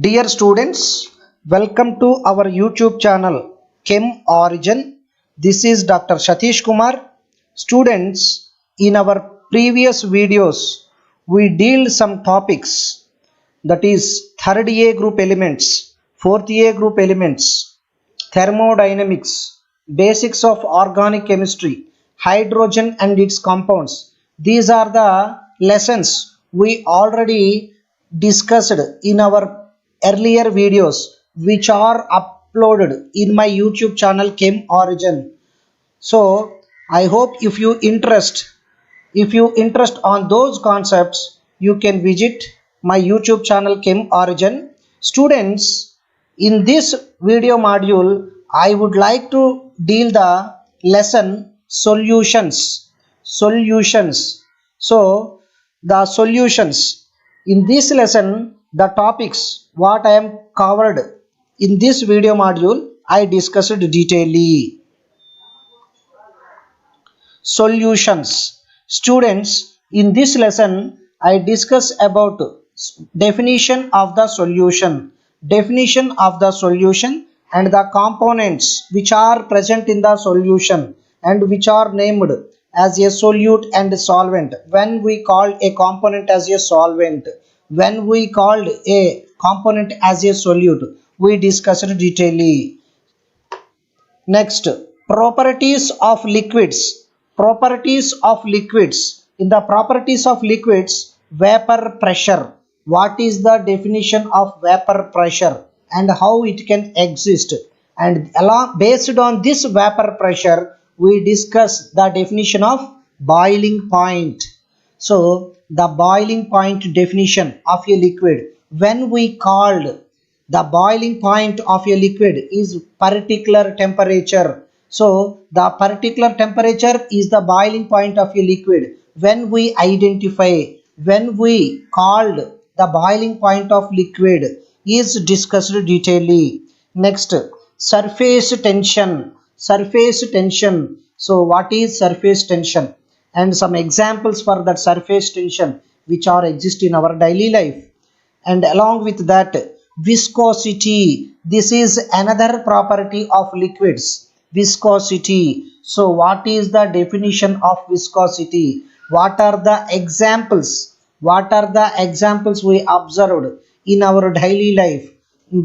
Dear students, welcome to our YouTube channel Chem Origin. This is Dr. Satish Kumar. Students, in our previous videos, we dealt some topics, that is third A group elements, fourth A group elements, thermodynamics, basics of organic chemistry, hydrogen and its compounds. These are the lessons we already discussed in our earlier videos, which are uploaded in my YouTube channel Chem Origin. So I hope if you interest on those concepts, you can visit my YouTube channel Chem Origin. Students, in this video module, I would like to deal the lesson solutions. So the solutions in this lesson, the topics what I am covered in this video module, I discussed detailedly. Solutions. Students, in this lesson I discuss about definition of the solution and the components which are present in the solution and which are named as a solute and solvent. When we call a component as a solvent, when we called a component as a solute, we discussed detailedly. Next, properties of liquids. In the properties of liquids, vapor pressure. What is the definition of vapor pressure and how it can exist? And based on this vapor pressure, we discuss the definition of boiling point. So the boiling point definition of a liquid, when we called the boiling point of a liquid is particular temperature. So the particular temperature is the boiling point of a liquid. When we called the boiling point of liquid is discussed detailedly. Next, surface tension. So what is surface tension? And some examples for that surface tension which are exist in our daily life. And along with that, viscosity. This is another property of liquids. Viscosity. So what is the definition of viscosity? What are the examples we observed in our daily life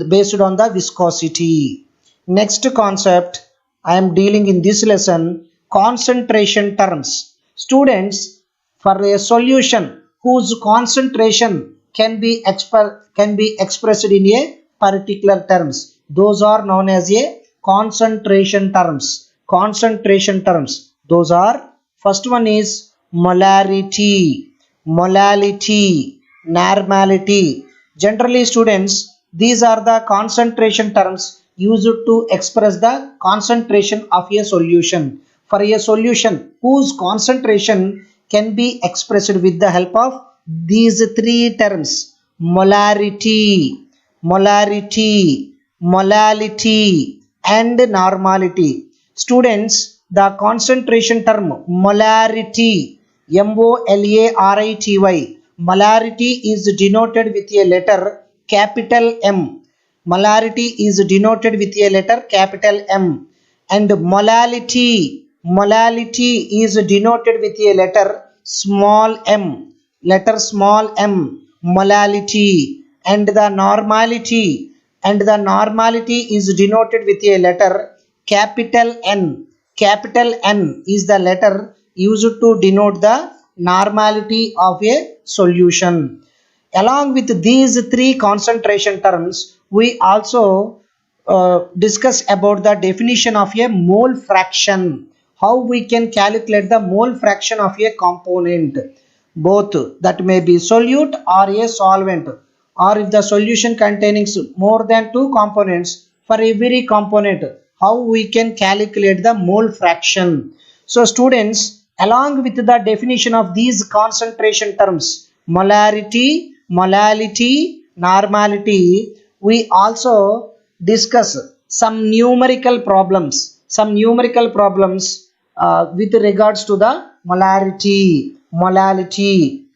based on the viscosity? Next concept I am dealing in this lesson, concentration terms. Students, for a solution whose concentration can be expressed in a particular terms, those are known as a concentration terms. Those are, first one is molarity, normality. Generally, students, these are the concentration terms used to express the concentration of a solution. For a solution whose concentration can be expressed with the help of these three terms: molarity, and normality. Students, the concentration term molarity, MOLARITY, molarity is denoted with a letter capital M. Molarity is denoted with a letter capital M. And molality is denoted with a letter small m. Molality. And the normality is denoted with a letter capital N. Capital N is the letter used to denote the normality of a solution. Along with these three concentration terms, we also discuss about the definition of a mole fraction. How we can calculate the mole fraction of a component, both that may be solute or a solvent, or if the solution containing more than two components, for every component, how we can calculate the mole fraction. So students, along with the definition of these concentration terms, molarity, normality, we also discuss some numerical problems with regards to the molarity,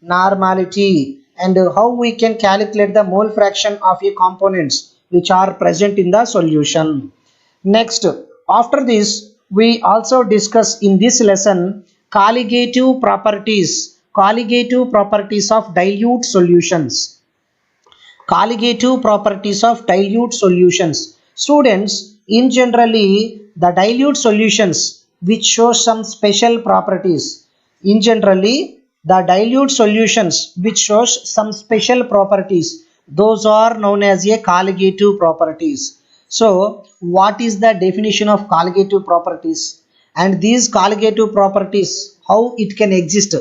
normality, and how we can calculate the mole fraction of a components which are present in the solution. Next, after this, we also discuss in this lesson colligative properties of dilute solutions. Colligative properties of dilute solutions. Students, in generally, the dilute solutions which show some special properties. In generally, the dilute solutions which shows some special properties, those are known as a colligative properties. So, what is the definition of colligative properties? And these colligative properties, how it can exist,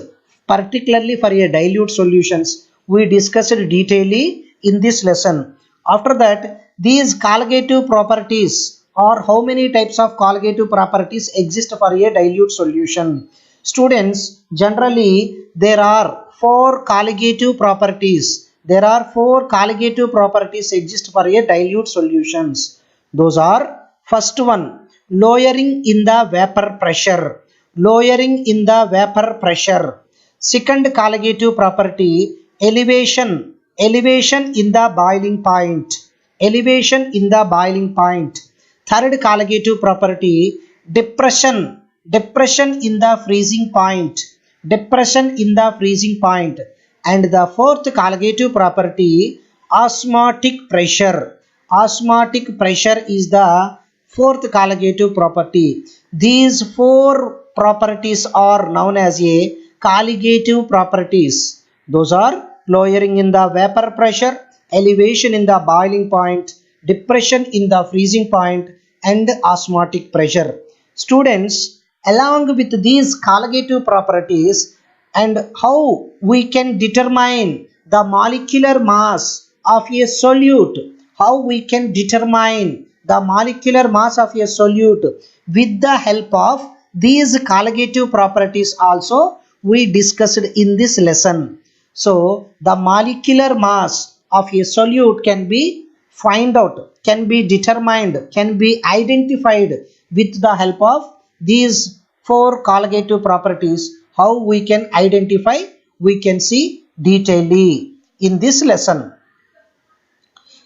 particularly for a dilute solutions, we discussed detailedly in this lesson. After that, these colligative properties, or how many types of colligative properties exist for a dilute solution. Students, generally there are four colligative properties. There are four colligative properties exist for a dilute solutions. Those are, first one, lowering in the vapor pressure. Lowering in the vapor pressure. Second colligative property, elevation in the boiling point. Elevation in the boiling point. Third colligative property, depression in the freezing point. Depression in the freezing point. And the fourth colligative property, osmotic pressure. Osmotic pressure is the fourth colligative property. These four properties are known as a colligative properties. Those are lowering in the vapor pressure, elevation in the boiling point, depression in the freezing point, and osmotic pressure. Students, along with these colligative properties and how we can determine the molecular mass of a solute, how we can determine the molecular mass of a solute with the help of these colligative properties also we discussed in this lesson. So, the molecular mass of a solute can be find out, can be determined, can be identified with the help of these four colligative properties. How we can identify, we can see detailedly in this lesson.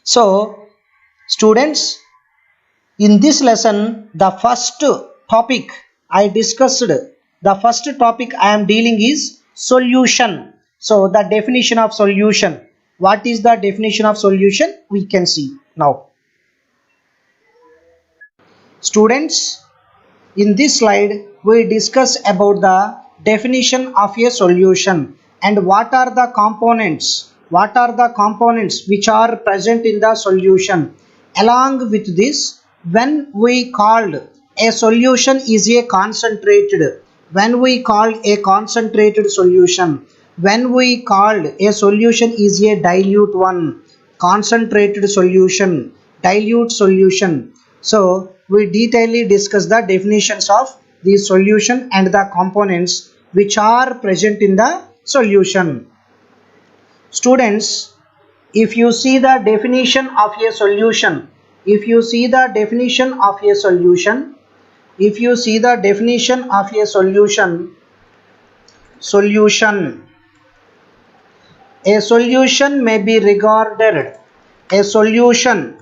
So, students, in this lesson, the first topic I discussed, the first topic I am dealing is solution. So, the definition of solution. What is the definition of solution? We can see now. Students, in this slide, we discuss about the definition of a solution and what are the components. What are the components which are present in the solution. Along with this, when we called a solution is a concentrated, when we called a concentrated solution, when we called a solution is a dilute one, concentrated solution, dilute solution. So, we detailedly discuss the definitions of the solution and the components which are present in the solution. Students, if you see the definition of a solution, if you see the definition of a solution, if you see the definition of a solution, a solution may be regarded, a solution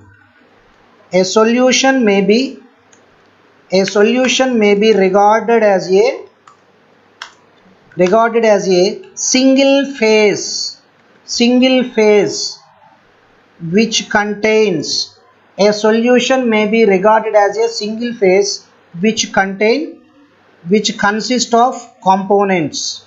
may be regarded as a single phase which contains, a solution may be regarded as a single phase which consists of components,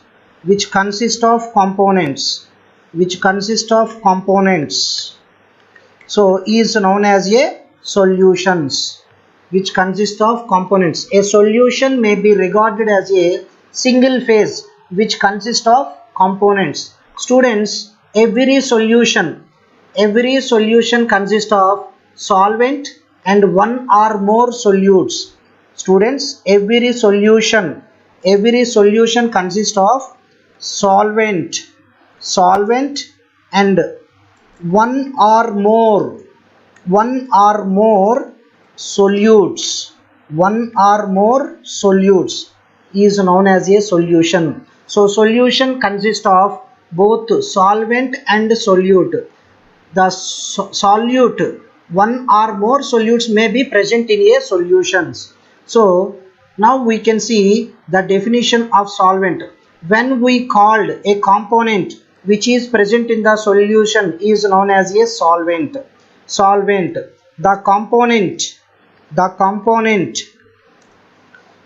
so is known as a solutions which consist of components. A solution may be regarded as a single phase which consists of components. Students, every solution consists of solvent and one or more solutes. Students, every solution consists of solvent and one or more solutes. One or more solutes is known as a solution. So, solution consists of both solvent and solute. The solute, one or more solutes may be present in a solutions. So now we can see the definition of solvent. When we called a component which is present in the solution is known as a solvent. Solvent, the component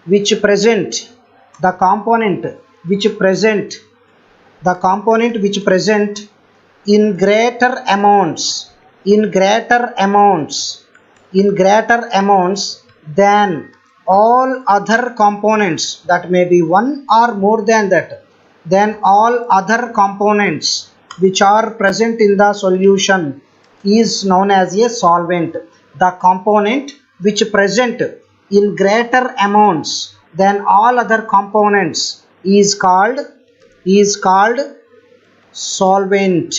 which present the component which present in greater amounts than all other components, that may be one or more than that, then all other components which are present in the solution is known as a solvent. The component which present in greater amounts than all other components is called solvent.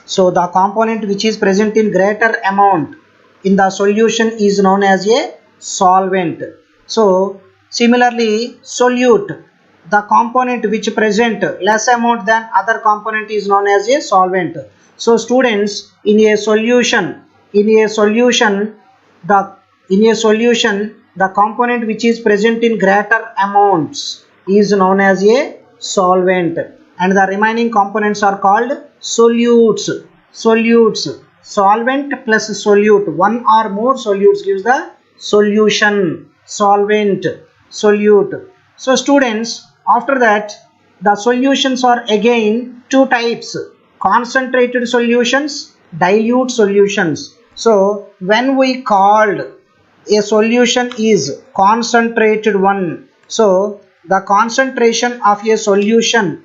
So the component which is present in greater amount in the solution is known as a solvent. So similarly, solute, the component which present less amount than other component is known as a solvent. So students, in a solution the component which is present in greater amounts is known as a solvent, and the remaining components are called solutes. Solvent plus solute, one or more solutes gives the solution. Solvent, solute. So students, after that the solutions are again two types: concentrated solutions, dilute solutions. So when we called a solution is concentrated one, so the concentration of a solution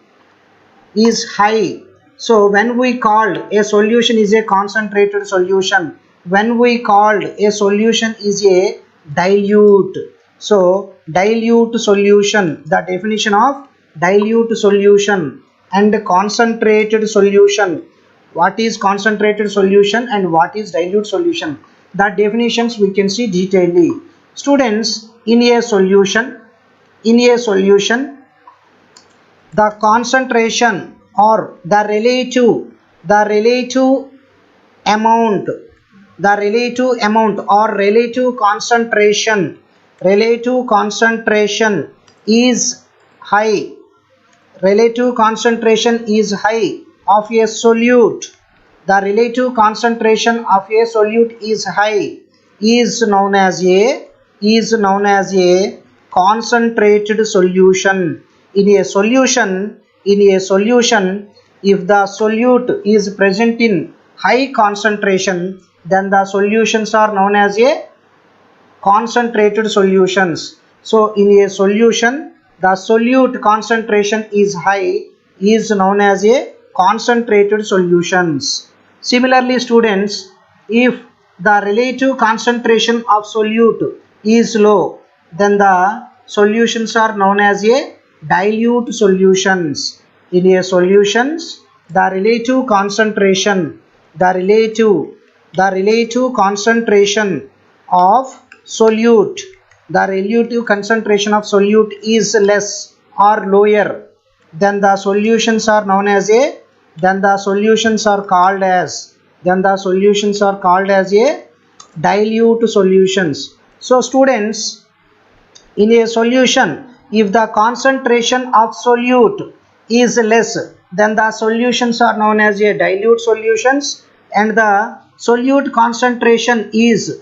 is high. So when we called a solution is a concentrated solution, when we called a solution is a dilute. So dilute solution, the definition of dilute solution and concentrated solution. What is concentrated solution and what is dilute solution? The definitions we can see detailedly. Students, in a solution, the concentration or the relative amount or relative concentration is high. Relative concentration is high of a solute. The relative concentration of a solute is high is known as a concentrated solution. In a solution, if the solute is present in high concentration, then the solutions are known as a concentrated solutions. So in a solution, the solute concentration is high is known as a concentrated solutions. Similarly students, if the relative concentration of solute is low, then the solutions are known as a dilute solutions. In a solutions, the relative concentration of solute, is less or lower, then the solutions are known as a dilute solutions. So students, in a solution, if the concentration of solute is less, then the solutions are known as a dilute solutions, and the solute concentration is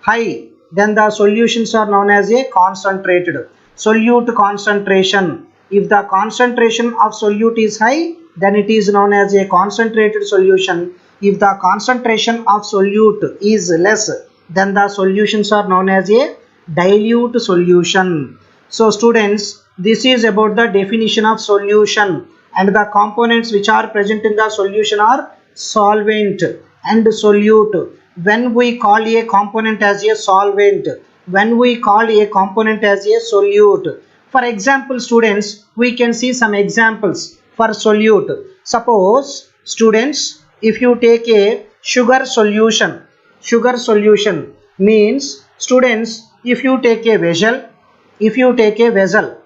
high, then the solutions are known as a concentrated. Solute concentration, if the concentration of solute is high, then it is known as a concentrated solution. If the concentration of solute is less, then the solutions are known as a dilute solution. So students, this is about the definition of solution, and the components which are present in the solution are solvent and solute. When we call a component as a solvent, when we call a component as a solute. For example students, we can see some examples for solute. Suppose students, if you take a sugar solution means students, if you take a vessel if you take a vessel.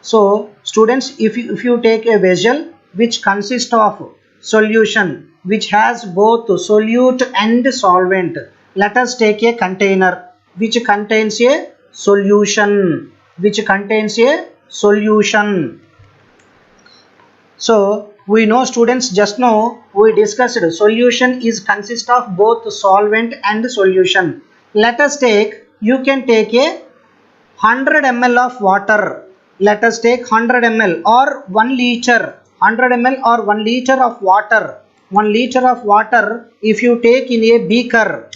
So students, if you take a vessel which consists of solution which has both solute and solvent, let us take a container which contains a solution, So we know students, just now we discussed solution is consist of both solvent and solution. Let us take, you can take a 100 ml of water. Let us take 100 ml or 1 liter, 100 ml or 1 liter of water. 1 liter of water if you take in a beaker,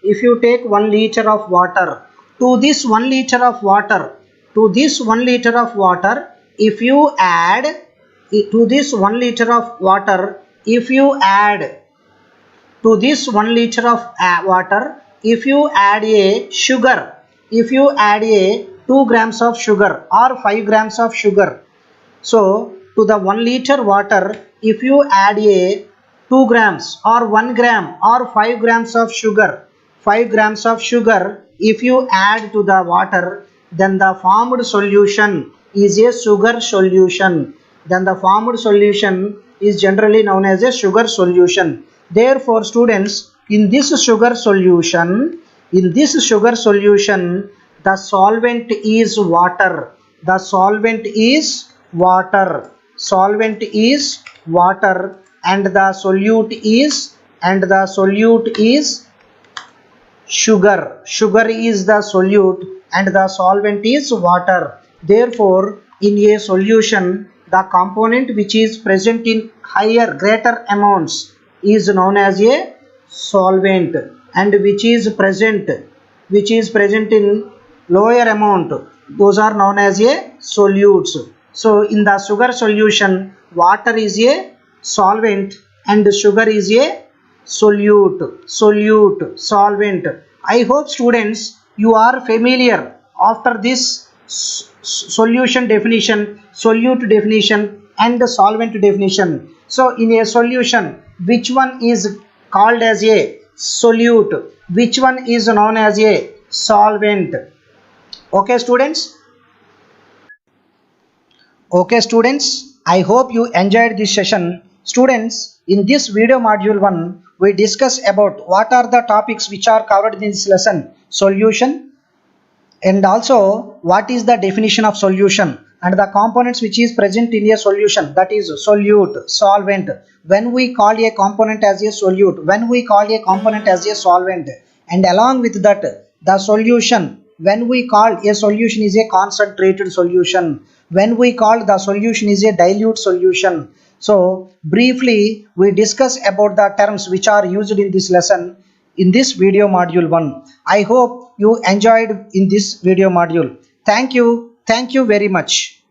if you take 1 liter of water, to this 1 liter of water, if you add, to this 1 liter of water, if you add, to this 1 liter of water, if you add a sugar, if you add a 2 grams of sugar or 5 grams of sugar, so to the 1 liter water, if you add a 2 grams or 1 gram or 5 grams of sugar, if you add to the water, then the formed solution is a sugar solution. Then the formed solution is generally known as a sugar solution. Therefore students, in this sugar solution, the solvent is water. And the solute is sugar. Sugar is the solute and the solvent is water. Therefore in a solution, the component which is present in greater amounts is known as a solvent, and which is present in lower amount, those are known as a solutes. So in the sugar solution, water is a solvent and sugar is a solvent. I hope students you are familiar after this solution definition, solute definition and the solvent definition. So in a solution, which one is called as a solute, which one is known as a solvent? Okay students, I hope you enjoyed this session. Students, in this video module 1, we discuss about what are the topics which are covered in this lesson: solution, and also what is the definition of solution, and the components which is present in a solution, that is solute, solvent, when we call a component as a solute, when we call a component as a solvent, and along with that the solution, when we call a solution is a concentrated solution, when we call the solution is a dilute solution. So briefly we discuss about the terms which are used in this lesson in this video module 1. I hope you enjoyed in this video module. Thank you very much.